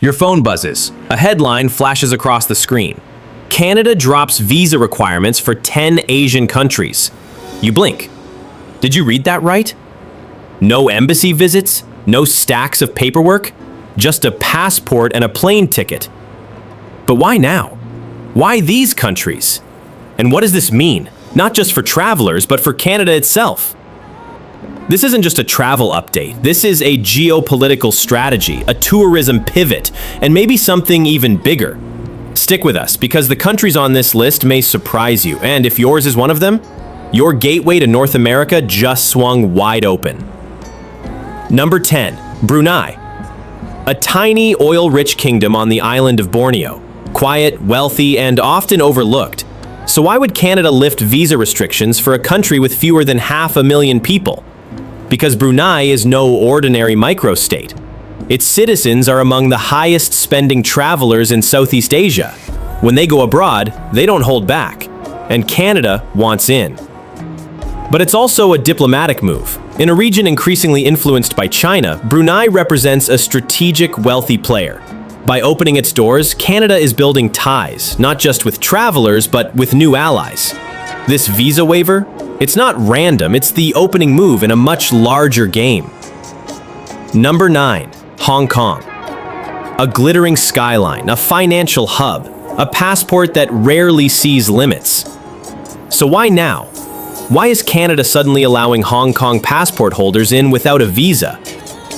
Your phone buzzes. A headline flashes across the screen. Canada drops visa requirements for 10 Asian countries. You blink. Did you read that right? No embassy visits, no stacks of paperwork, just a passport and a plane ticket. But why now? Why these countries? And what does this mean? Not just for travelers, but for Canada itself. This isn't just a travel update. This is a geopolitical strategy, a tourism pivot, and maybe something even bigger. Stick with us, because the countries on this list may surprise you, and if yours is one of them, your gateway to North America just swung wide open. Number 10, Brunei. A tiny, oil-rich kingdom on the island of Borneo. Quiet, wealthy, and often overlooked. So why would Canada lift visa restrictions for a country with fewer than 500,000 people? Because Brunei is no ordinary microstate. Its citizens are among the highest spending travelers in Southeast Asia. When they go abroad, they don't hold back, and Canada wants in. But it's also a diplomatic move. In a region increasingly influenced by China, Brunei represents a strategic, wealthy player. By opening its doors, Canada is building ties, not just with travelers, but with new allies. This visa waiver? It's not random, it's the opening move in a much larger game. Number 9, Hong Kong. A glittering skyline, a financial hub, a passport that rarely sees limits. So why now? Why is Canada suddenly allowing Hong Kong passport holders in without a visa?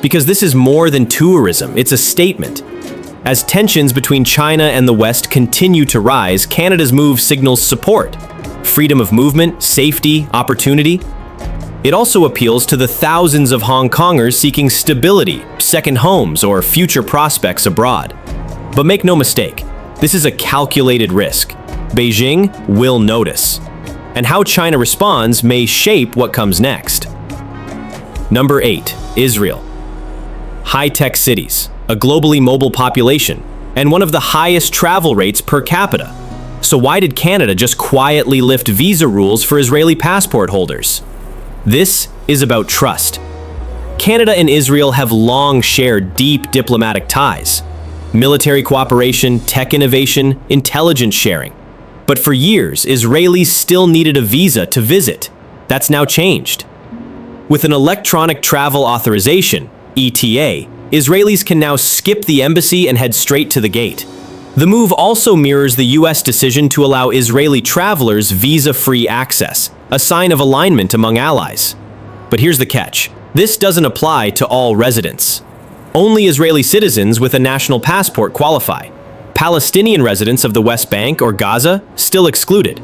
Because this is more than tourism, it's a statement. As tensions between China and the West continue to rise, Canada's move signals support. Freedom of movement, safety, opportunity. It also appeals to the thousands of Hong Kongers seeking stability, second homes, or future prospects abroad. But make no mistake, this is a calculated risk. Beijing will notice. And how China responds may shape what comes next. Number 8, Israel. High-tech cities, a globally mobile population, and one of the highest travel rates per capita. So why did Canada just quietly lift visa rules for Israeli passport holders? This is about trust. Canada and Israel have long shared deep diplomatic ties. Military cooperation, tech innovation, intelligence sharing. But for years, Israelis still needed a visa to visit. That's now changed. With an electronic travel authorization, ETA, Israelis can now skip the embassy and head straight to the gate. The move also mirrors the US decision to allow Israeli travelers visa-free access, a sign of alignment among allies. But here's the catch. This doesn't apply to all residents. Only Israeli citizens with a national passport qualify. Palestinian residents of the West Bank or Gaza still excluded.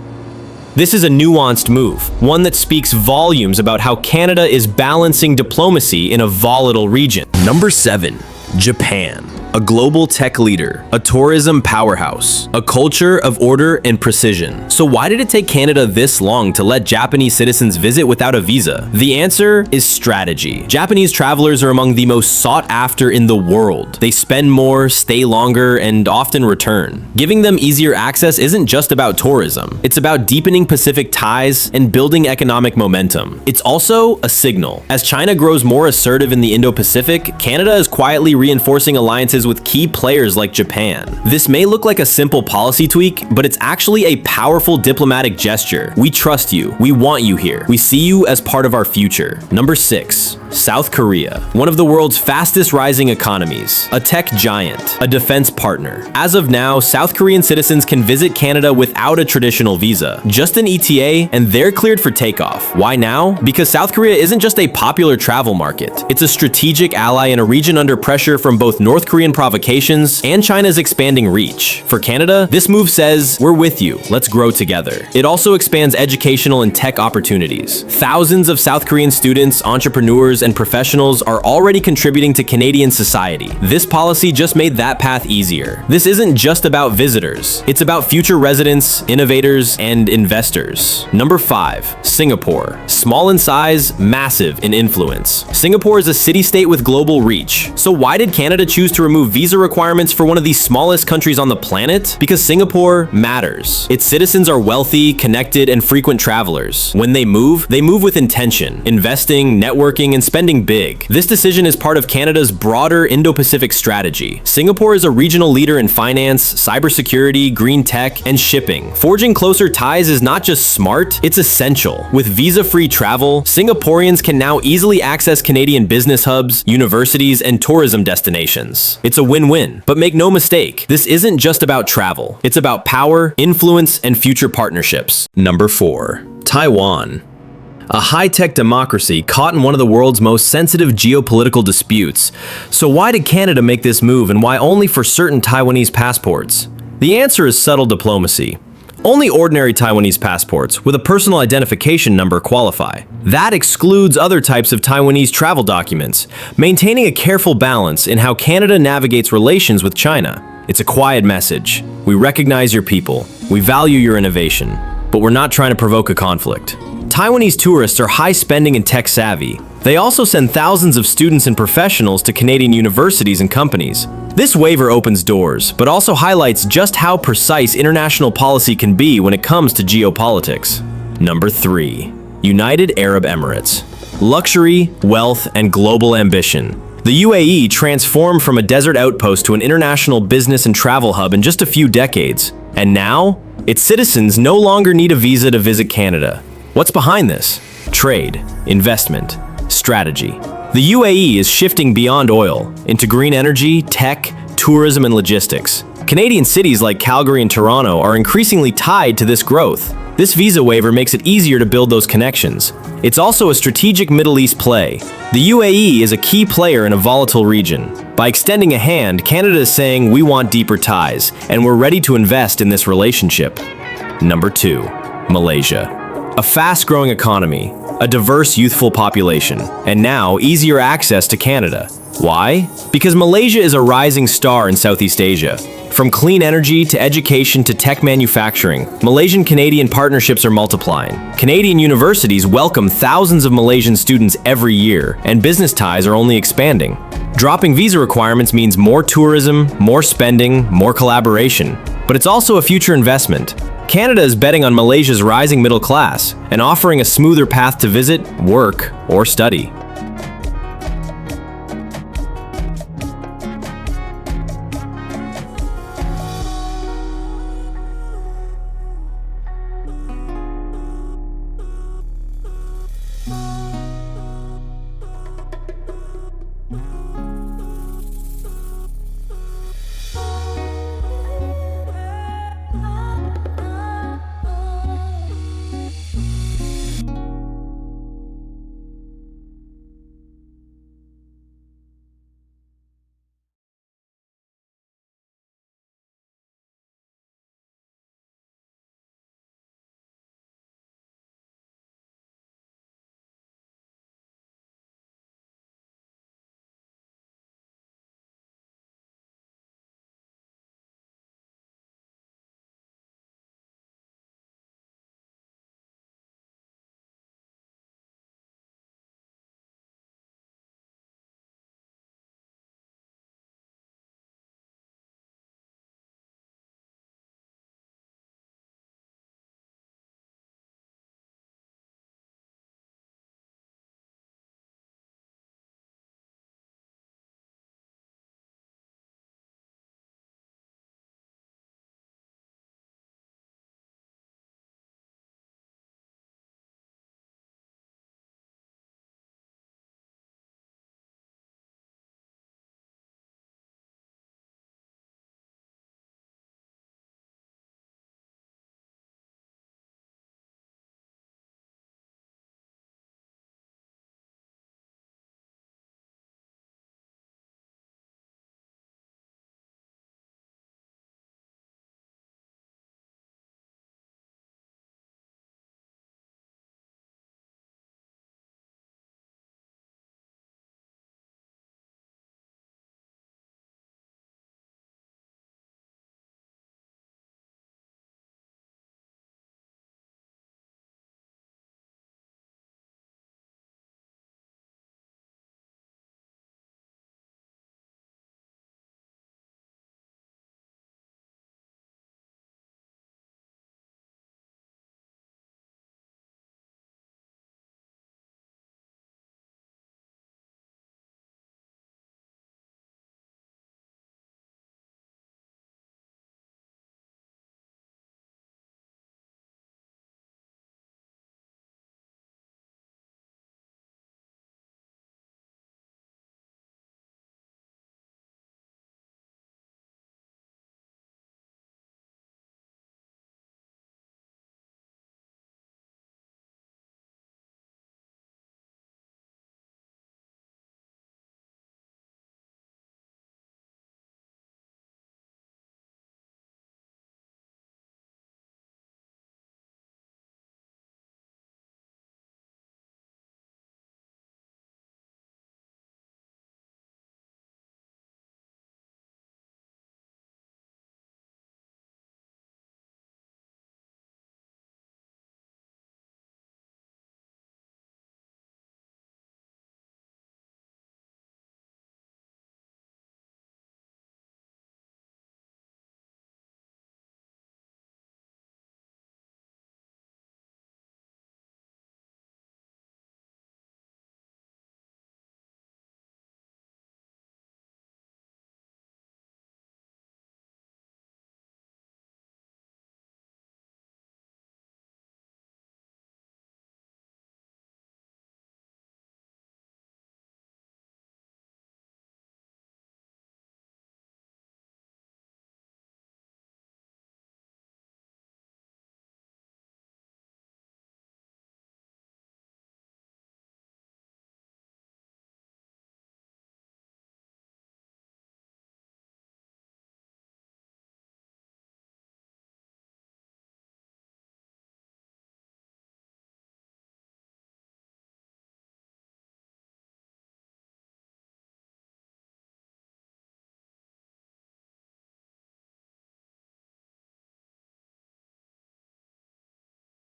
This is a nuanced move, one that speaks volumes about how Canada is balancing diplomacy in a volatile region. Number 7, Japan. A global tech leader, a tourism powerhouse, a culture of order and precision. So why did it take Canada this long to let Japanese citizens visit without a visa? The answer is strategy. Japanese travelers are among the most sought after in the world. They spend more, stay longer, and often return. Giving them easier access isn't just about tourism. It's about deepening Pacific ties and building economic momentum. It's also a signal. As China grows more assertive in the Indo-Pacific, Canada is quietly reinforcing alliances with key players like Japan. This may look like a simple policy tweak, but it's actually a powerful diplomatic gesture. We trust you. We want you here. We see you as part of our future. Number 6, South Korea. One of the world's fastest rising economies, a tech giant, a defense partner. As of now, South Korean citizens can visit Canada without a traditional visa. Just an ETA, and they're cleared for takeoff. Why now? Because South Korea isn't just a popular travel market. It's a strategic ally in a region under pressure from both North Korean provocations and China's expanding reach. For Canada, this move says, we're with you, let's grow together. It also expands educational and tech opportunities. Thousands of South Korean students, entrepreneurs, and professionals are already contributing to Canadian society. This policy just made that path easier. This isn't just about visitors. It's about future residents, innovators, and investors. Number 5, Singapore. Small in size, massive in influence. Singapore is a city-state with global reach. So why did Canada choose to remove visa requirements for one of the smallest countries on the planet? Because Singapore matters. Its citizens are wealthy, connected, and frequent travelers. When they move with intention, investing, networking, and spending big. This decision is part of Canada's broader Indo-Pacific strategy. Singapore is a regional leader in finance, cybersecurity, green tech, and shipping. Forging closer ties is not just smart, it's essential. With visa-free travel, Singaporeans can now easily access Canadian business hubs, universities, and tourism destinations. It's a win-win. But make no mistake, this isn't just about travel. It's about power, influence, and future partnerships. Number 4. Taiwan. A high-tech democracy caught in one of the world's most sensitive geopolitical disputes. So why did Canada make this move, and why only for certain Taiwanese passports? The answer is subtle diplomacy. Only ordinary Taiwanese passports with a personal identification number qualify. That excludes other types of Taiwanese travel documents, maintaining a careful balance in how Canada navigates relations with China. It's a quiet message. We recognize your people. We value your innovation. But we're not trying to provoke a conflict. Taiwanese tourists are high-spending and tech-savvy. They also send thousands of students and professionals to Canadian universities and companies. This waiver opens doors, but also highlights just how precise international policy can be when it comes to geopolitics. Number 3. United Arab Emirates. Luxury, wealth, and global ambition. The UAE transformed from a desert outpost to an international business and travel hub in just a few decades. And now, its citizens no longer need a visa to visit Canada. What's behind this? Trade, investment, strategy. The UAE is shifting beyond oil into green energy, tech, tourism, and logistics. Canadian cities like Calgary and Toronto are increasingly tied to this growth. This visa waiver makes it easier to build those connections. It's also a strategic Middle East play. The UAE is a key player in a volatile region. By extending a hand, Canada is saying we want deeper ties, and we're ready to invest in this relationship. Number 2. Malaysia. A fast-growing economy, a diverse youthful population, and now easier access to Canada. Why? Because Malaysia is a rising star in Southeast Asia. From clean energy to education to tech manufacturing, Malaysian-Canadian partnerships are multiplying. Canadian universities welcome thousands of Malaysian students every year, and business ties are only expanding. Dropping visa requirements means more tourism, more spending, more collaboration. But it's also a future investment. Canada is betting on Malaysia's rising middle class and offering a smoother path to visit, work, or study.